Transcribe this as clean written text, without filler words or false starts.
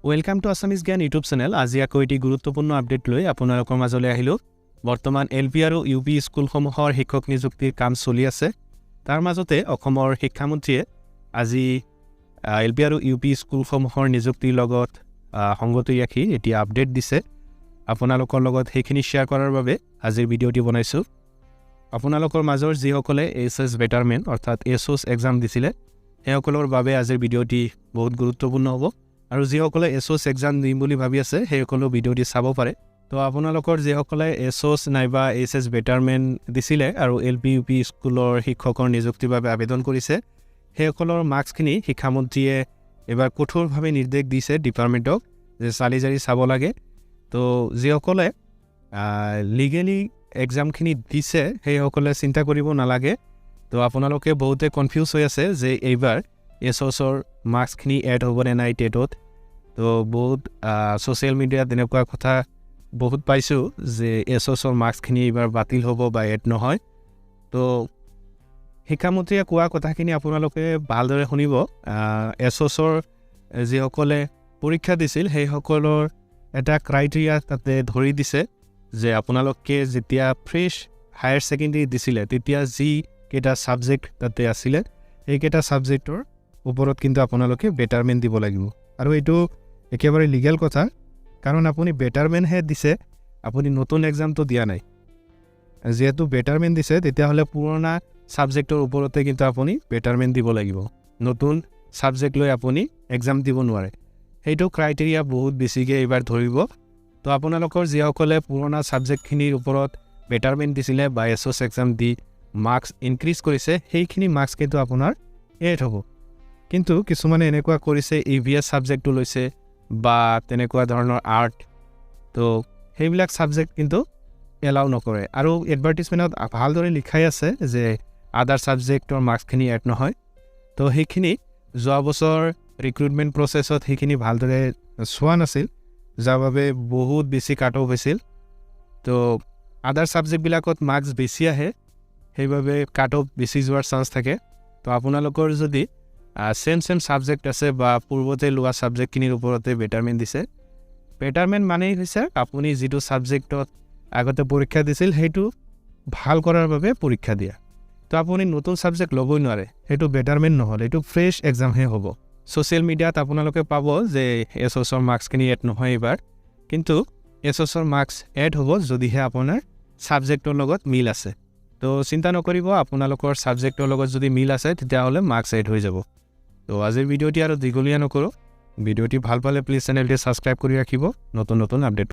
Welcome to Assamese Gyan YouTube channel. আজি আকৌ এটি গুৰুত্বপূৰ্ণ আপডেট লৈ আপোনালোকৰ মাজলৈ আহিলো। বৰ্তমান এলপি আৰু ইউপি স্কুলসমূহৰ শিক্ষক নিযুক্তিৰ কাম চলি আছে। তাৰ মাজতে অসমৰ শিক্ষামন্ত্ৰীয়ে আজি এলপি আৰু ইউপি স্কুলসমূহৰ নিযুক্তিৰ লগত সংগতি ৰাখি এটি আপডেট দিছে। আপোনালোকৰ লগত সেইখিনি শ্বেয়াৰ কৰাৰ বাবে আজিৰ ভিডিঅ'টি বনাইছো। আপোনালোকৰ মাজৰ যিসকলে এছএছ বেটাৰমেণ্ট অৰ্থাৎ এছঅছ এক্সাম দিছিলে সেইসকলৰ বাবে আজিৰ ভিডিঅ'টি বহুত গুৰুত্বপূৰ্ণ হ'ব। আৰু যিসকলে এছঅছ এক্সাম দিম বুলি ভাবি আছে সেইসকলো ভিডিঅ'টি চাব পাৰে। তো আপোনালোকৰ যিসকলে এছঅছ নাইবা এছএছ বেটাৰমেণ্ট দিছিলে আৰু এলপি ইউপি স্কুলৰ শিক্ষকৰ নিযুক্তিৰ বাবে আবেদন কৰিছে সেইসকলৰ মাৰ্কছখিনি শিক্ষামন্ত্ৰীয়ে এবাৰ কঠোৰভাৱে নিৰ্দেশ দিছে ডিপাৰ্টমেণ্টক যে চালি জাৰি চাব লাগে। তো যিসকলে লিগেলি এক্সামখিনি দিছে সেইসকলে চিন্তা কৰিব নালাগে। তো আপোনালোকে বহুতে কনফিউজ হৈ আছে যে এইবাৰ এছঅছৰ মাৰ্কছখিনি এড হ'ব নে নাই টেটত। তো বহুত ছ'চিয়েল মিডিয়াত তেনেকুৱা কথা বহুত পাইছোঁ যে এছঅছৰ মাৰ্কছখিনি এইবাৰ বাতিল হ'ব বা এড নহয়। তো শিক্ষামন্ত্ৰীয়ে কোৱা কথাখিনি আপোনালোকে ভালদৰে শুনিব। এছঅছৰ যিসকলে পৰীক্ষা দিছিল সেইসকলৰ এটা ক্ৰাইটেৰিয়া তাতে ধৰি দিছে যে আপোনালোকে যেতিয়া ফ্ৰেছ হায়াৰ ছেকেণ্ডেৰী দিছিলে তেতিয়া যি কেইটা ছাবজেক্ট তাতে আছিলে সেইকেইটা ছাবজেক্টৰ ওপৰত কিন্তু আপোনালোকে বেটাৰমেণ্ট দিব লাগিব। আৰু এইটো একেবাৰে লিগেল কথা, কাৰণ আপুনি বেটাৰমেণ্টহে দিছে, আপুনি নতুন এক্সামটো দিয়া নাই। যিহেতু বেটাৰমেণ্ট দিছে তেতিয়াহ'লে পুৰণা ছাবজেক্টৰ ওপৰতে কিন্তু আপুনি বেটাৰমেণ্ট দিব লাগিব। নতুন ছাবজেক্ট লৈ আপুনি এক্সাম দিব নোৱাৰে। সেইটো ক্ৰাইটেৰিয়া বহুত বেছিকৈ এইবাৰ ধৰিব। তো আপোনালোকৰ যিসকলে পুৰণা ছাবজেক্টখিনিৰ ওপৰত বেটাৰমেণ্ট দিছিলে বা এছঅছ এক্সাম দি মাৰ্কছ ইনক্ৰিজ কৰিছে সেইখিনি মাৰ্কছ কিন্তু আপোনাৰ এড হ'ব। কিন্তু কিছুমানে এনেকুৱা কৰিছে ইভিএছ ছাবজেক্টটো লৈছে বা তেনেকুৱা ধৰণৰ আৰ্ট, তো সেইবিলাক ছাবজেক্ট কিন্তু এলাউ নকৰে। আৰু এডভাৰ্টিজমেণ্টত ভালদৰে লিখাই আছে যে আদাৰ ছাবজেক্টৰ মাৰ্কছখিনি এড নহয়। তো সেইখিনি যোৱা বছৰ ৰিক্ৰুটমেণ্ট প্ৰচেছত সেইখিনি ভালদৰে চোৱা নাছিল, যাৰ বাবে বহুত বেছি কাট অফ হৈছিল। তো আদাৰ ছাবজেক্টবিলাকত মাৰ্কছ বেছি আহে, সেইবাবে কাট অফ বেছি যোৱাৰ চান্স থাকে। তো আপোনালোকৰ যদি চেম ছাবজেক্ট আছে বা পূৰ্বতে লোৱা ছাবজেক্টখিনিৰ ওপৰতে বেটাৰমেণ্ট দিছে, বেটাৰমেণ্ট মানেই হৈছে আপুনি যিটো ছাবজেক্টত আগতে পৰীক্ষা দিছিল সেইটো ভাল কৰাৰ বাবে পৰীক্ষা দিয়া। তো আপুনি নতুন ছাবজেক্ট ল'বই নোৱাৰে, সেইটো বেটাৰমেণ্ট নহ'ল, এইটো ফ্ৰেছ এক্সামহে হ'ব। ছ'চিয়েল মিডিয়াত আপোনালোকে পাব যে এছঅছৰ মাৰ্কছখিনি এড নহয় এইবাৰ, কিন্তু এছঅছৰ মাৰ্কছ এড হ'ব যদিহে আপোনাৰ ছাবজেক্টৰ লগত মিল আছে। তো চিন্তা নকৰিব, আপোনালোকৰ ছাবজেক্টৰ লগত যদি মিল আছে তেতিয়াহ'লে মাৰ্কছ এড হৈ যাব। তো আজিৰ ভিডিঅ'টি আৰু দীঘলীয়া নকৰোঁ। ভিডিঅ'টি ভাল পালে প্লিজ চেনেলটি ছাবস্ক্ৰাইব কৰি ৰাখিব নতুন নতুন আপডেট